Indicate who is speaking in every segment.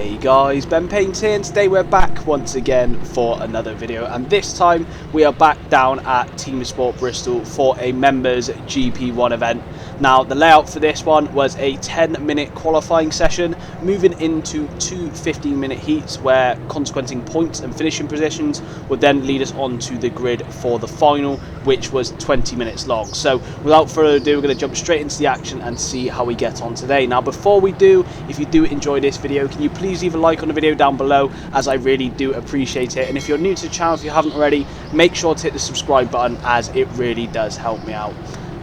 Speaker 1: Hey guys, benpaines here, and today we're back once again for another video, and this time we are back down at Teamsport Bristol for a members GP1 event. Now the layout for this one was a 10-minute qualifying session, moving into two 15-minute heats where consequencing points and finishing positions would then lead us onto the grid for the final, which was 20 minutes long. So without further ado, we're going to jump straight into the action and see how we get on today. Now before we do, if you do enjoy this video, can you please leave a like on the video down below, as I really do appreciate it. And if you're new to the channel, if you haven't already, make sure to hit the subscribe button, as it really does help me out.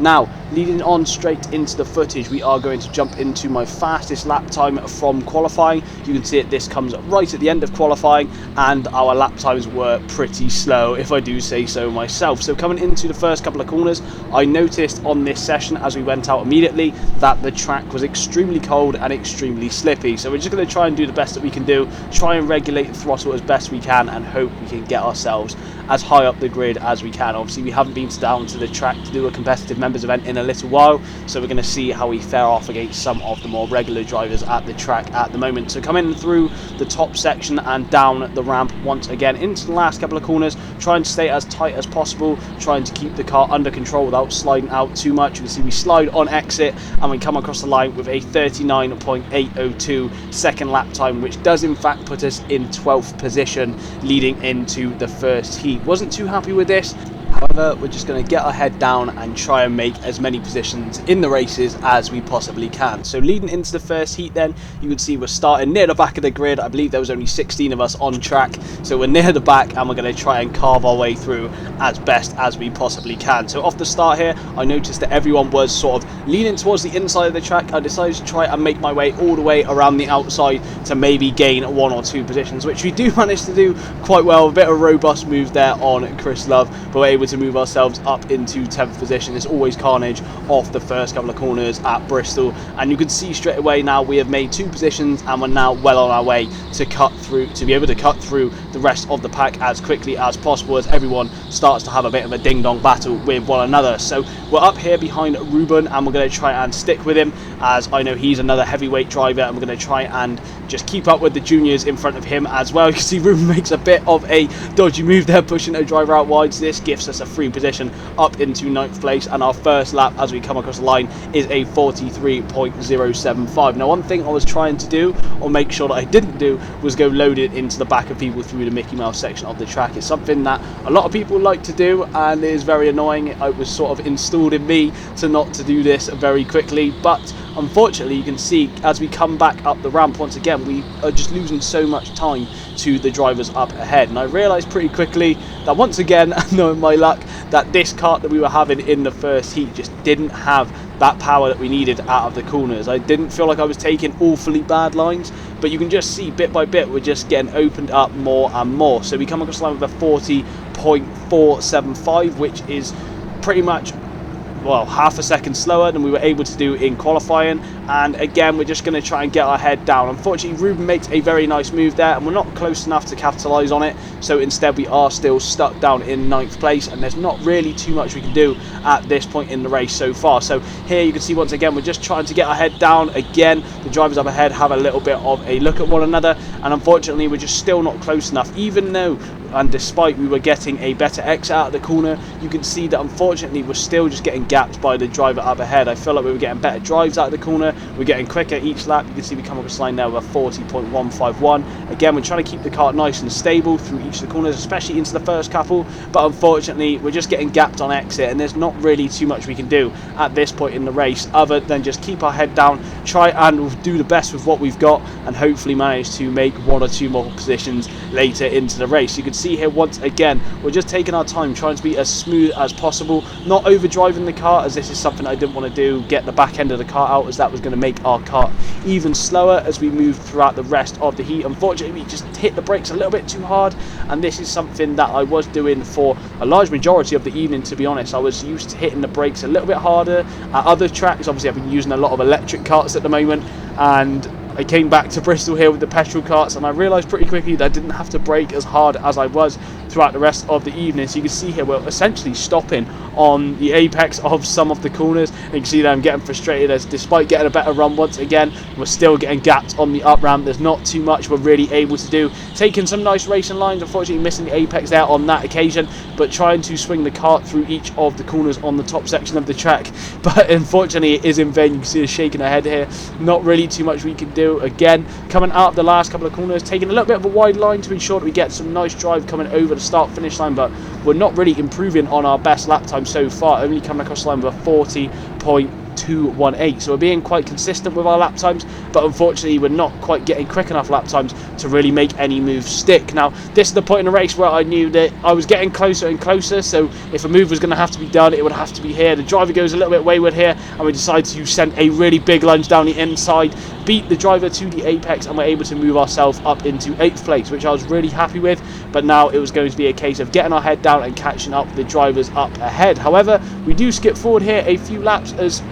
Speaker 1: Now, leading on straight into the footage, we are going to jump into my fastest lap time from qualifying. You can see it, this comes right at the end of qualifying, and our lap times were pretty slow, if I do say so myself. So coming into the first couple of corners, I noticed on this session as we went out immediately that the track was extremely cold and extremely slippy. So we're just going to try and do the best that we can do, try and regulate the throttle as best we can, and hope we can get ourselves as high up the grid as we can. Obviously we haven't been down to the track to do a competitive members event in a little while, so we're going to see how we fare off against some of the more regular drivers at the track at the moment. So coming through the top section and down the ramp once again into the last couple of corners, trying to stay as tight as possible, trying to keep the car under control without sliding out too much. You can see we slide on exit and we come across the line with a 39.802 second lap time, which does in fact put us in 12th position leading into the first heat. Wasn't too happy with this. However, we're just going to get our head down and try and make as many positions in the races as we possibly can. So leading into the first heat then, you can see we're starting near the back of the grid. I believe there was only 16 of us on track, so we're near the back and we're going to try and carve our way through as best as we possibly can. So off the start here, I noticed that everyone was sort of leaning towards the inside of the track. I decided to try and make my way all the way around the outside to maybe gain one or two positions, which we do manage to do quite well. A bit of a robust move there on Chris Love, but we're able to move ourselves up into 10th position. It's always carnage off the first couple of corners at Bristol, and you can see straight away now we have made two positions and we're now well on our way to be able to cut through the rest of the pack as quickly as possible, as everyone starts to have a bit of a ding-dong battle with one another. So we're up here behind Ruben and we're going to try and stick with him, as I know he's another heavyweight driver, and we're going to try and just keep up with the juniors in front of him as well. You can see Ruben makes a bit of a dodgy move there, pushing a driver out wide. So this gives us a free position up into 9th place, and our first lap as we come across the line is a 43.075. Now one thing I was trying to do, or make sure that I didn't do, was go loaded into the back of people through the Mickey Mouse section of the track. It's something that a lot of people like to do and it is very annoying. It was sort of installed in me to not to do this very quickly, but unfortunately you can see as we come back up the ramp once again, we are just losing so much time to the drivers up ahead. And I realised pretty quickly that once again, knowing my luck, that this kart that we were having in the first heat just didn't have that power that we needed out of the corners. I didn't feel like I was taking awfully bad lines, but you can just see bit by bit we're just getting opened up more and more. So we come across the line with a 40.475, which is pretty much, well, half a second slower than we were able to do in qualifying. And again, we're just going to try and get our head down. Unfortunately, Ruben makes a very nice move there and we're not close enough to capitalise on it, so instead we are still stuck down in 9th place, and there's not really too much we can do at this point in the race so far. So here you can see once again we're just trying to get our head down. Again, the drivers up ahead have a little bit of a look at one another, and unfortunately we're just still not close enough. Even though and despite we were getting a better exit out of the corner, you can see that unfortunately we're still just getting gapped by the driver up ahead. I feel like we were getting better drives out of the corner, we're getting quicker each lap. You can see we come across the line now with a 40.151. Again, we're trying to keep the car nice and stable through each of the corners, especially into the first couple, but unfortunately we're just getting gapped on exit, and there's not really too much we can do at this point in the race other than just keep our head down, try and do the best with what we've got, and hopefully manage to make one or two more positions later into the race. You can see here once again we're just taking our time, trying to be as smooth as possible, not overdriving the car, as this is something I didn't want to do, get the back end of the car out, as that was going to make our car even slower as we move throughout the rest of the heat. Unfortunately, we just hit the brakes a little bit too hard, and this is something that I was doing for a large majority of the evening, to be honest. I was used to hitting the brakes a little bit harder at other tracks. Obviously I've been using a lot of electric karts at the moment, and I came back to Bristol here with the petrol carts, and I realised pretty quickly that I didn't have to brake as hard as I was throughout the rest of the evening. So you can see here we're essentially stopping on the apex of some of the corners, and you can see that I'm getting frustrated as despite getting a better run once again, we're still getting gapped on the up ramp. There's not too much we're really able to do. Taking some nice racing lines, unfortunately missing the apex there on that occasion, but trying to swing the kart through each of the corners on the top section of the track, but unfortunately it is in vain. You can see us shaking our head here, not really too much we can do. Again, coming out of the last couple of corners, taking a little bit of a wide line to ensure that we get some nice drive coming over the start finish line, but we're not really improving on our best lap time so far, only coming across the line with a 40.218. So we're being quite consistent with our lap times, but unfortunately we're not quite getting quick enough lap times to really make any moves stick. Now this is the point in the race where I knew that I was getting closer and closer, so if a move was going to have to be done, it would have to be here. The driver goes a little bit wayward here, and we decide to send a really big lunge down the inside, beat the driver to the apex, and we're able to move ourselves up into 8th place, which I was really happy with. But now it was going to be a case of getting our head down and catching up the drivers up ahead. However, we do skip forward here a few laps as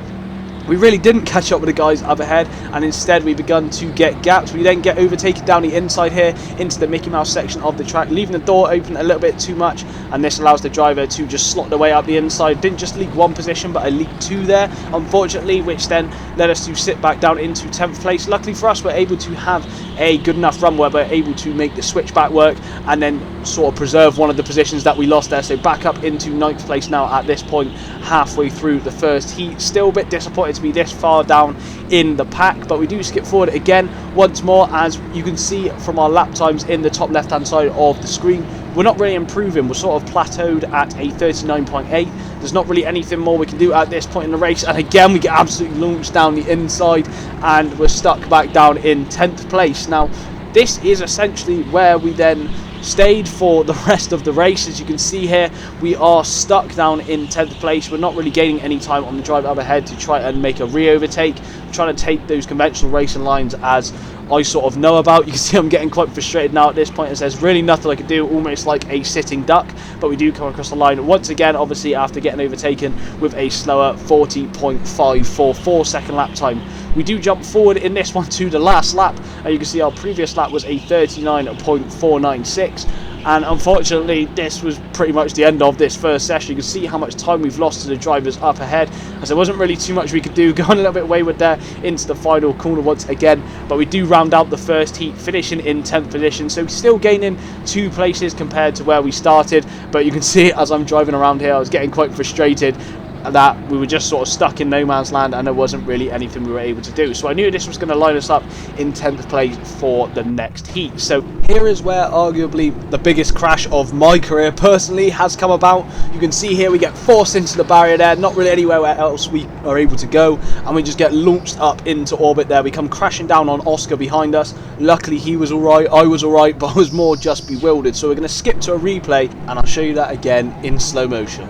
Speaker 1: we really didn't catch up with the guys up ahead, and instead we begun to get gapped. We then get overtaken down the inside here into the Mickey Mouse section of the track, leaving the door open a little bit too much, and this allows the driver to just slot their way up the inside. Didn't just leak 1 position, but I leaked 2 there, unfortunately, which then led us to sit back down into 10th place. Luckily for us, we're able to have a good enough run where we're able to make the switchback work and then sort of preserve one of the positions that we lost there. So back up into 9th place now at this point, halfway through the first heat. Still a bit disappointed to be this far down in the pack, but we do skip forward again once more. As you can see from our lap times in the top left hand side of the screen, we're not really improving. We're sort of plateaued at a 39.8. There's not really anything more we can do at this point in the race, and again we get absolutely launched down the inside and we're stuck back down in 10th place. Now this is essentially where we then stayed for the rest of the race. As you can see here, we are stuck down in 10th place. We're not really gaining any time on the drive up ahead to try and make a re-overtake. I'm trying to take those conventional racing lines as I sort of know about. You can see I'm getting quite frustrated now at this point as there's really nothing I can do, almost like a sitting duck, but we do come across the line once again, obviously after getting overtaken with a slower 40.544 second lap time. We do jump forward in this one to the last lap, and you can see our previous lap was a 39.496, and unfortunately this was pretty much the end of this first session. You can see how much time we've lost to the drivers up ahead, as there wasn't really too much we could do, going a little bit wayward there into the final corner once again, but we do round out the first heat, finishing in 10th position, so still gaining 2 places compared to where we started. But you can see as I'm driving around here, I was getting quite frustrated that we were just sort of stuck in no man's land and there wasn't really anything we were able to do. So I knew this was going to line us up in 10th place for the next heat. So here is where arguably the biggest crash of my career personally has come about. You can see here we get forced into the barrier there, not really anywhere else we are able to go, and we just get launched up into orbit there. We come crashing down on Oscar behind us. Luckily he was alright, I was alright, but I was more just bewildered. So we're going to skip to a replay and I'll show you that again in slow motion.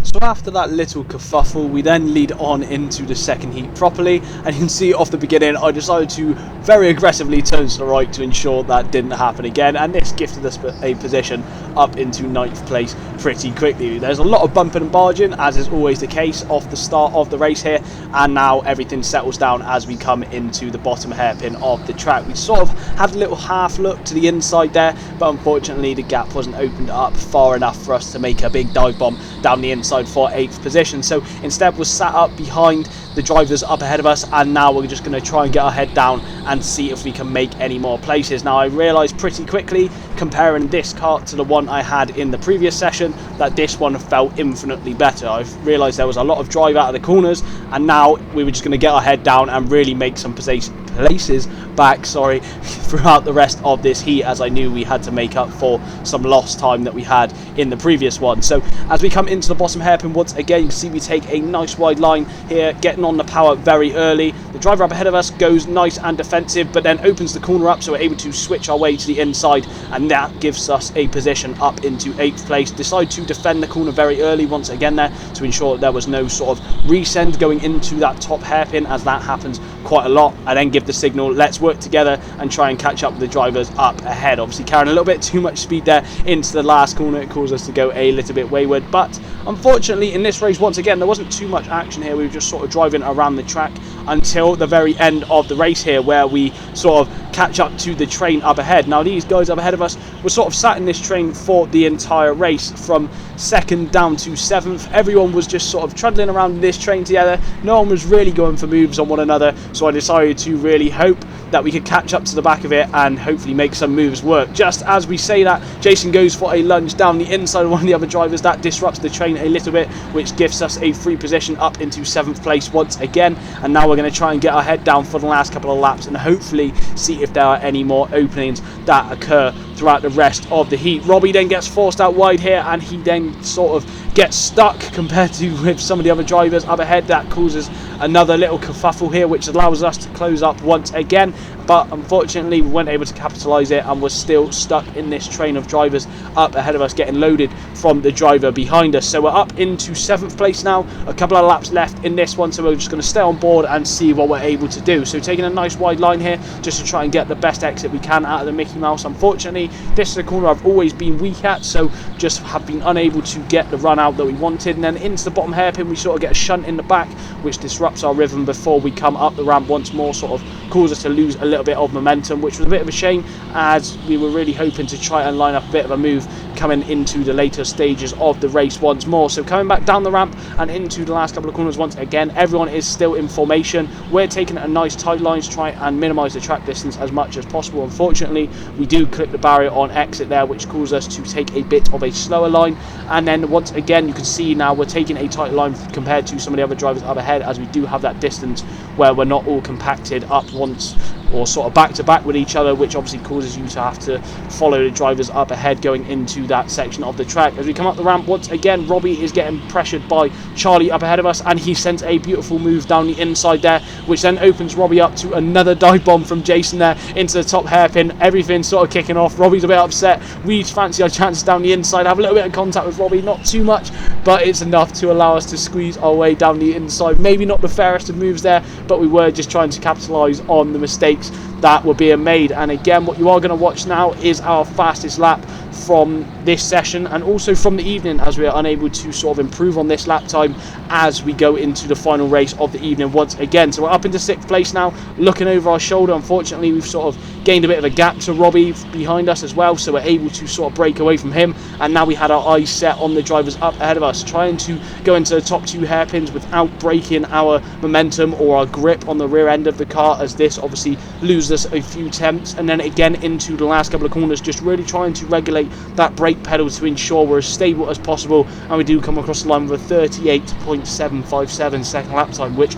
Speaker 1: So after that little kerfuffle, we then lead on into the second heat properly, and you can see off the beginning I decided to very aggressively turn to the right to ensure that didn't happen again, and this gifted us a position up into 9th place pretty quickly. There's a lot of bumping and barging, as is always the case off the start of the race here, and now everything settles down as we come into the bottom hairpin of the track. We sort of had a little half look to the inside there, but unfortunately the gap wasn't opened up far enough for us to make a big dive bomb down the inside for 8th position. So instead we're sat up behind the drivers up ahead of us, and now we're just going to try and get our head down and see if we can make any more places. Now I realised pretty quickly, comparing this kart to the one I had in the previous session, that this one felt infinitely better. I've realised there was a lot of drive out of the corners, and now we were just going to get our head down and really make some places back throughout the rest of this heat, as I knew we had to make up for some lost time that we had in the previous one. So as we come into the bottom hairpin once again, you can see we take a nice wide line here, getting on the power very early. The driver up ahead of us goes nice and defensive, but then opens the corner up, so we're able to switch our way to the inside, and that gives us a position up into 8th place. Decide to defend the corner very early once again there to ensure that there was no sort of resend going into that top hairpin, as that happens quite a lot. I then give the signal, let's work together and try and catch up with the drivers up ahead. Obviously carrying a little bit too much speed there into the last corner, it caused us to go a little bit wayward, but unfortunately in this race once again there wasn't too much action here. We were just sort of driving around the track until the very end of the race here, where we sort of catch up to the train up ahead. Now these guys up ahead of us were sort of sat in this train for the entire race, from 2nd down to 7th. Everyone was just sort of trundling around this train together. No one was really going for moves on one another, so I decided to really hope that we could catch up to the back of it and hopefully make some moves work. Just as we say that, Jason goes for a lunge down the inside of one of the other drivers. That disrupts the train a little bit, which gives us a free position up into 7th place once again, and now we're going to try and get our head down for the last couple of laps and hopefully see if there are any more openings that occur throughout the rest of the heat. Robbie then gets forced out wide here, and he then sort of gets stuck compared to with some of the other drivers up ahead. That causes another little kerfuffle here, which allows us to close up once again, but unfortunately we weren't able to capitalise it and we're still stuck in this train of drivers up ahead of us, getting loaded from the driver behind us. So we're up into 7th place now, a couple of laps left in this one, so we're just going to stay on board and see what we're able to do. So taking a nice wide line here just to try and get the best exit we can out of the Mickey Mouse. Unfortunately this is a corner I've always been weak at, so just have been unable to get the run out that we wanted, and then into the bottom hairpin we sort of get a shunt in the back, which disrupts our rhythm before we come up the ramp once more, sort of causes us to lose a little bit of momentum, which was a bit of a shame, as we were really hoping to try and line up a bit of a move coming into the later stages of the race once more. So coming back down the ramp and into the last couple of corners once again, everyone is still in formation. We're taking a nice tight line to try and minimise the track distance as much as possible. Unfortunately we do clip the barrier on exit there, which causes us to take a bit of a slower line, and then once again you can see now we're taking a tight line compared to some of the other drivers up ahead, as we do have that distance where we're not all compacted up once or sort of back to back with each other, which obviously causes you to have to follow the drivers up ahead going into that section of the track. As we come up the ramp once again, Robbie is getting pressured by Charlie up ahead of us, and he sends a beautiful move down the inside there, which then opens Robbie up to another dive bomb from Jason there into the top hairpin. Everything's sort of kicking off. Robbie's a bit upset. We fancy our chances down the inside, have a little bit of contact with Robbie, not too much, but it's enough to allow us to squeeze our way down the inside. Maybe not the fairest of moves there, but we were just trying to capitalise on the mistakes that were being made. And again, what you are going to watch now is our fastest lap from this session and also from the evening, as we are unable to sort of improve on this lap time as we go into the final race of the evening once again. So we're up into 6th place now, looking over our shoulder. Unfortunately we've sort of gained a bit of a gap to Robbie behind us as well, so we're able to sort of break away from him, and now we had our eyes set on the drivers up ahead of us, trying to go into the top 2 hairpins without breaking our momentum or our grip on the rear end of the car, as this obviously loses us a few tenths, and then again into the last couple of corners just really trying to regulate that brake pedal to ensure we're as stable as possible, and we do come across the line with a 38.757 second lap time, which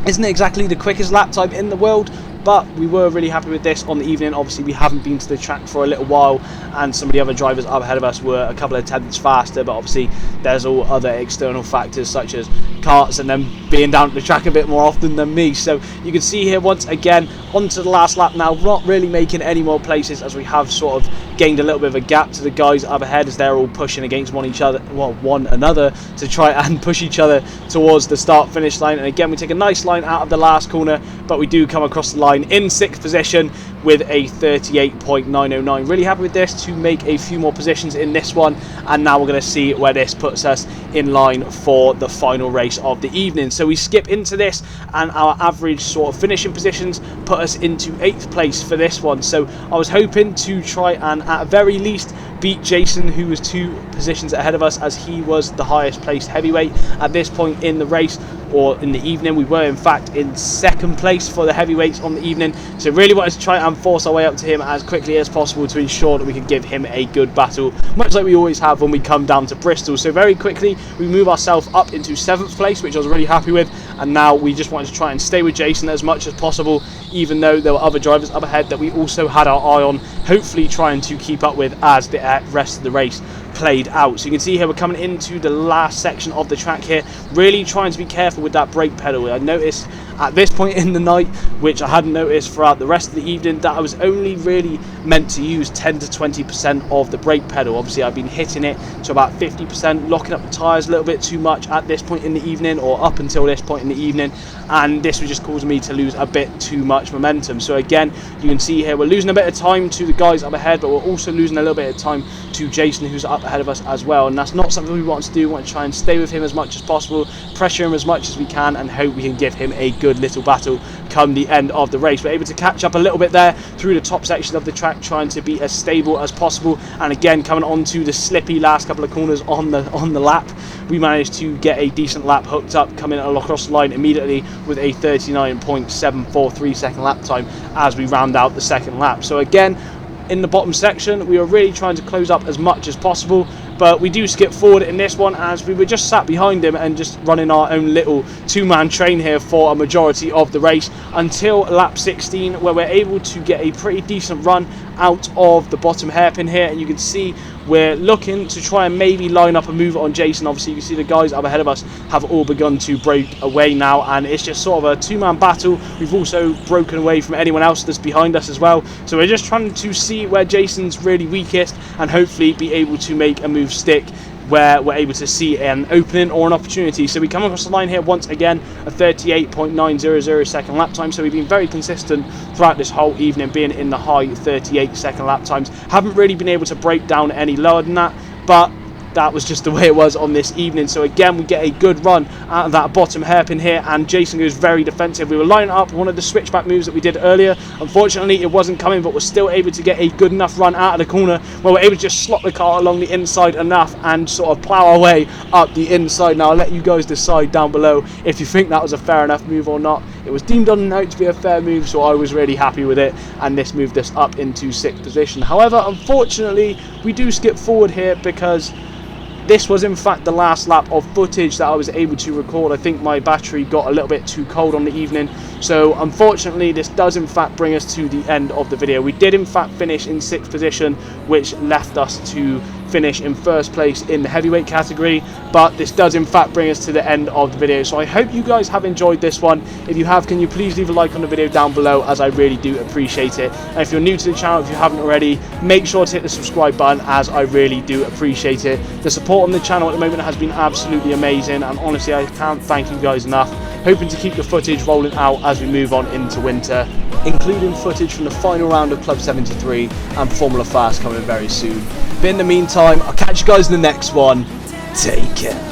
Speaker 1: isn't exactly the quickest lap time in the world, but we were really happy with this on the evening. Obviously we haven't been to the track for a little while, and some of the other drivers up ahead of us were a couple of tenths faster, but obviously there's all other external factors such as karts and them being down at the track a bit more often than me. So you can see here once again onto the last lap now, not really making any more places, as we have sort of gained a little bit of a gap to the guys up ahead, as they're all pushing against one another to try and push each other towards the start finish line. And again we take a nice line out of the last corner, but we do come across the line in 6th position with a 38.909. Really happy with this to make a few more positions in this one, and now we're going to see where this puts us in line for the final race of the evening. So we skip into this, and our average sort of finishing positions put us into 8th place for this one. So I was hoping to try and at very least beat Jason, who was 2 positions ahead of us, as he was the highest placed heavyweight at this point in the race, or in the evening. We were in fact in 2nd place for the heavyweights on the evening, so really wanted to try and force our way up to him as quickly as possible to ensure that we could give him a good battle, much like we always have when we come down to Bristol. So very quickly we move ourselves up into 7th place, which I was really happy with, and now we just wanted to try and stay with Jason as much as possible, even though there were other drivers up ahead that we also had our eye on, hopefully trying to keep up with as the rest of the race played out. So you can see here we're coming into the last section of the track here, really trying to be careful with that brake pedal. I noticed at this point in the night, which I hadn't noticed throughout the rest of the evening, that I was only really meant to use 10 to 20% of the brake pedal. Obviously I've been hitting it to about 50%, locking up the tyres a little bit too much at this point in the evening, or up until this point in the evening, and this was just causing me to lose a bit too much momentum. So again, you can see here we're losing a bit of time to the guys up ahead, but we're also losing a little bit of time to Jason, who's up ahead of us as well, and that's not something we want to do. We want to try and stay with him as much as possible, pressure him as much as we can, and hope we can give him a good little battle come the end of the race. We're able to catch up a little bit there through the top section of the track, trying to be as stable as possible, and again coming onto the slippy last couple of corners on the lap, we managed to get a decent lap hooked up, coming across the line immediately with a 39.743 second lap time as we round out the second lap. So again, in the bottom section we were really trying to close up as much as possible, but we do skip forward in this one as we were just sat behind him and just running our own little two-man train here for a majority of the race until lap 16, where we're able to get a pretty decent run out of the bottom hairpin here, and you can see we're looking to try and maybe line up a move on Jason. Obviously you can see the guys up ahead of us have all begun to break away now, and it's just sort of a two-man battle. We've also broken away from anyone else that's behind us as well, so we're just trying to see where Jason's really weakest and hopefully be able to make a move stick where we're able to see an opening or an opportunity. So we come across the line here once again, a 38.900 second lap time. So we've been very consistent throughout this whole evening, being in the high 38 second lap times. Haven't really been able to break down any lower than that, but that was just the way it was on this evening. So again, we get a good run out of that bottom hairpin here, and Jason goes very defensive. We were lining up one of the switchback moves that we did earlier. Unfortunately it wasn't coming, but we're still able to get a good enough run out of the corner where we're able to just slot the car along the inside enough and sort of plow our way up the inside. Now I'll let you guys decide down below if you think that was a fair enough move or not. It was deemed on the note to be a fair move, so I was really happy with it, and this moved us up into 6th position. However, unfortunately we do skip forward here because this was in fact the last lap of footage that I was able to record. I think my battery got a little bit too cold on the evening, so unfortunately this does in fact bring us to the end of the video. We did in fact finish in 6th position, which left us to finish in 1st place in the heavyweight category, but this does in fact bring us to the end of the video. So I hope you guys have enjoyed this one. If you have, can you please leave a like on the video down below, as I really do appreciate it. And if you're new to the channel, if you haven't already, make sure to hit the subscribe button, as I really do appreciate it. The support on the channel at the moment has been absolutely amazing, and honestly I can't thank you guys enough. Hoping to keep the footage rolling out as we move on into winter, including footage from the final round of Club 73 and Formula Fast coming very soon. But in the meantime, I'll catch you guys in the next one. Take care.